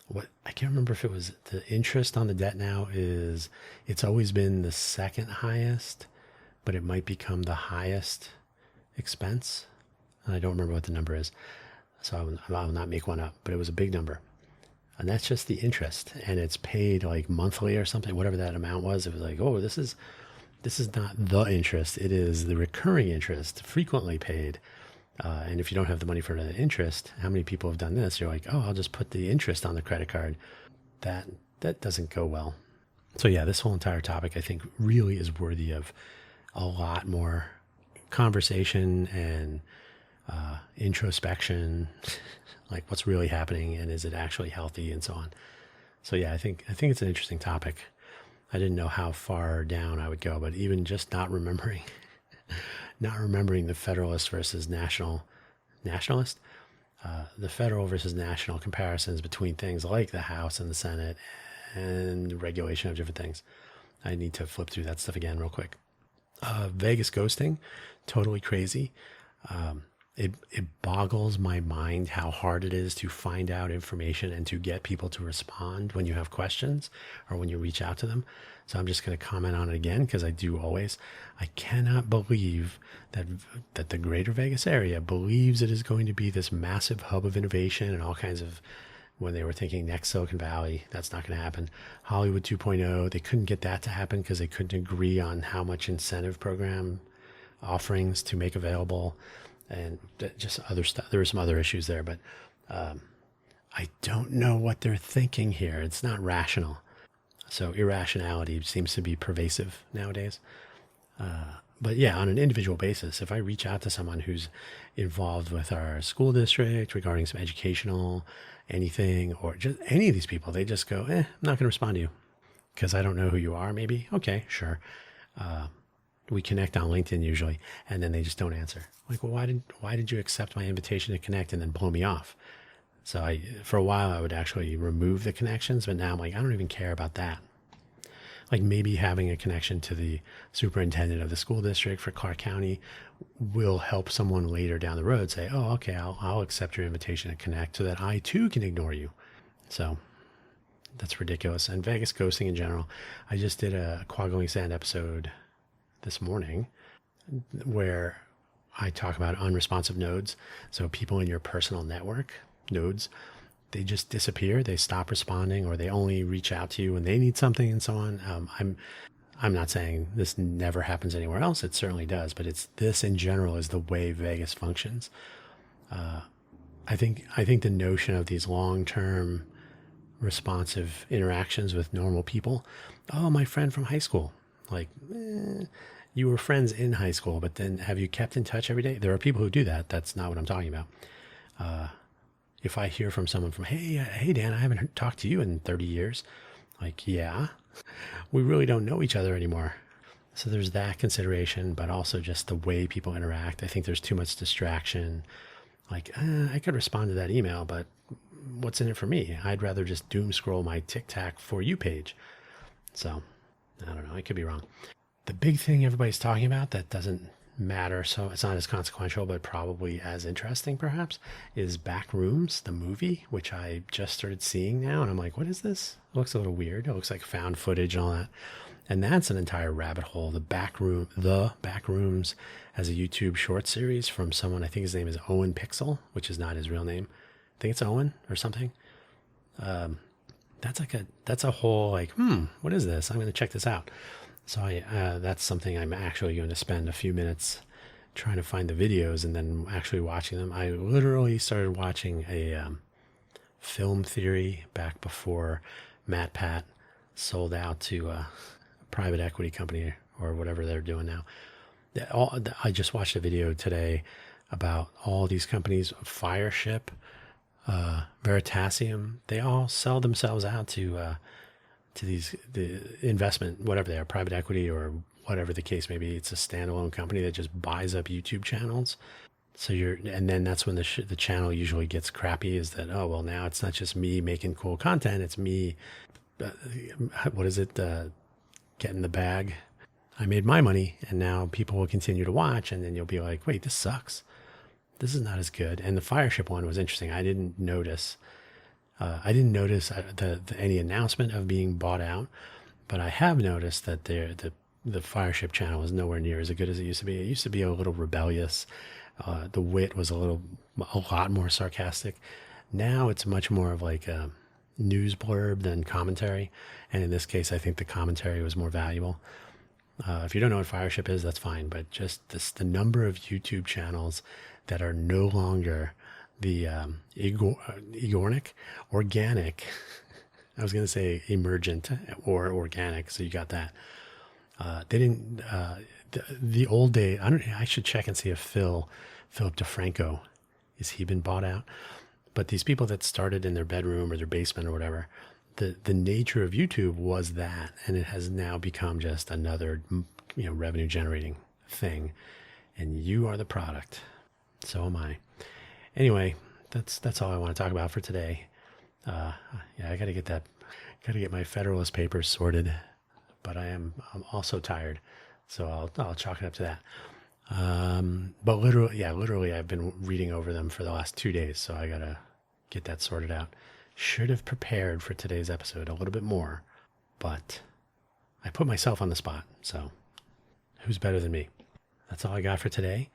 What I can't remember if it was the interest on the debt now it's always been the second highest, but it might become the highest expense. And I don't remember what the number is, so I will not make one up, but it was a big number. And that's just the interest, and it's paid like monthly or something, whatever that amount was. It was like, oh, this is not the interest. It is the recurring interest, frequently paid. And if you don't have the money for the interest, how many people have done this? You're like, oh, I'll just put the interest on the credit card. That doesn't go well. So yeah, this whole entire topic, I think, really is worthy of a lot more conversation and introspection, like what's really happening and is it actually healthy and so on. So yeah, I think it's an interesting topic. I didn't know how far down I would go, but even just not remembering the Federalist versus nationalist, the federal versus national comparisons between things like the House and the Senate and regulation of different things. I need to flip through that stuff again real quick. Vegas ghosting, totally crazy. It boggles my mind how hard it is to find out information and to get people to respond when you have questions or when you reach out to them. So I'm just going to comment on it again because I do always. I cannot believe that the greater Vegas area believes it is going to be this massive hub of innovation and all kinds of, when they were thinking next Silicon Valley, that's not going to happen. Hollywood 2.0, they couldn't get that to happen because they couldn't agree on how much incentive program offerings to make available. And just other stuff. There were some other issues there, but I don't know what they're thinking here. It's not rational. So irrationality seems to be pervasive nowadays. But yeah, on an individual basis, if I reach out to someone who's involved with our school district regarding some educational anything, or just any of these people, they just go, I'm not going to respond to you because I don't know who you are, maybe. Okay, sure. We connect on LinkedIn usually, and then they just don't answer. Like, well, why did you accept my invitation to connect and then blow me off? So for a while, I would actually remove the connections, but now I'm like, I don't even care about that. Like maybe having a connection to the superintendent of the school district for Clark County will help someone later down the road say, oh, okay, I'll accept your invitation to connect so that I too can ignore you. So that's ridiculous. And Vegas ghosting in general. I just did a Quaggling Sand episode this morning where I talk about unresponsive nodes. So people in your personal network nodes, they just disappear. They stop responding, or they only reach out to you when they need something and so on. I'm not saying this never happens anywhere else. It certainly does, but this in general is the way Vegas functions. I think the notion of these long-term responsive interactions with normal people. Oh, my friend from high school. Like, you were friends in high school, but then have you kept in touch every day? There are people who do that. That's not what I'm talking about. If I hear from someone from, hey, Dan, I haven't talked to you in 30 years. Like, yeah, we really don't know each other anymore. So there's that consideration, but also just the way people interact. I think there's too much distraction. Like, I could respond to that email, but what's in it for me? I'd rather just doom scroll my TikTok For You page. So I don't know. I could be wrong. The big thing everybody's talking about that doesn't matter, so it's not as consequential, but probably as interesting perhaps, is Backrooms, the movie, which I just started seeing now. And I'm like, what is this? It looks a little weird. It looks like found footage and all that. And that's an entire rabbit hole. The Backrooms has a YouTube short series from someone, I think his name is Owen Pixel, which is not his real name. I think it's Owen or something. That's a whole like, what is this? I'm going to check this out. So that's something I'm actually going to spend a few minutes trying to find the videos and then actually watching them. I literally started watching a film theory back before MatPat sold out to a private equity company or whatever they're doing now. I just watched a video today about all these companies, Fireship, Veritasium. They all sell themselves out to the investment, whatever they are, private equity or whatever the case may be. It's a standalone company that just buys up YouTube channels. So and then that's when the channel usually gets crappy, is that, oh, well, now it's not just me making cool content. It's me, what is it? Getting the bag. I made my money, and now people will continue to watch, and then you'll be like, wait, this sucks. This is not as good. And the Fireship one was interesting. I didn't notice any announcement of being bought out, but I have noticed that the Fireship channel is nowhere near as good as it used to be. It used to be a little rebellious. The wit was a lot more sarcastic. Now it's much more of like a news blurb than commentary. And in this case, I think the commentary was more valuable. If you don't know what Fireship is, that's fine. But just the number of YouTube channels that are no longer the organic. I was going to say emergent or organic. So you got that. They didn't, the old day. I should check and see if Philip DeFranco, has he been bought out? But these people that started in their bedroom or their basement or whatever, the nature of YouTube was that, and it has now become just another, revenue generating thing. And you are the product. So am I. Anyway, that's all I want to talk about for today. I got to get my Federalist Papers sorted, but I'm also tired, so I'll chalk it up to that. But literally, I've been reading over them for the last 2 days, so I gotta get that sorted out. Should have prepared for today's episode a little bit more, but I put myself on the spot, so who's better than me? That's all I got for today.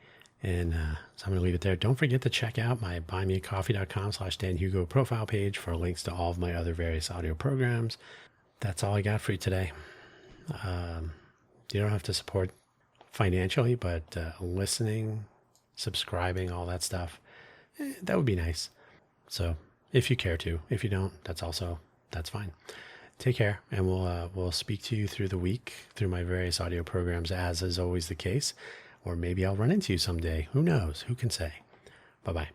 And so I'm going to leave it there. Don't forget to check out my buymeacoffee.com/DanHugo profile page for links to all of my other various audio programs. That's all I got for you today. You don't have to support financially, but listening, subscribing, all that stuff, that would be nice. So if you care to, if you don't, that's fine. Take care, and we'll speak to you through the week, through my various audio programs, as is always the case. Or maybe I'll run into you someday. Who knows? Who can say? Bye-bye.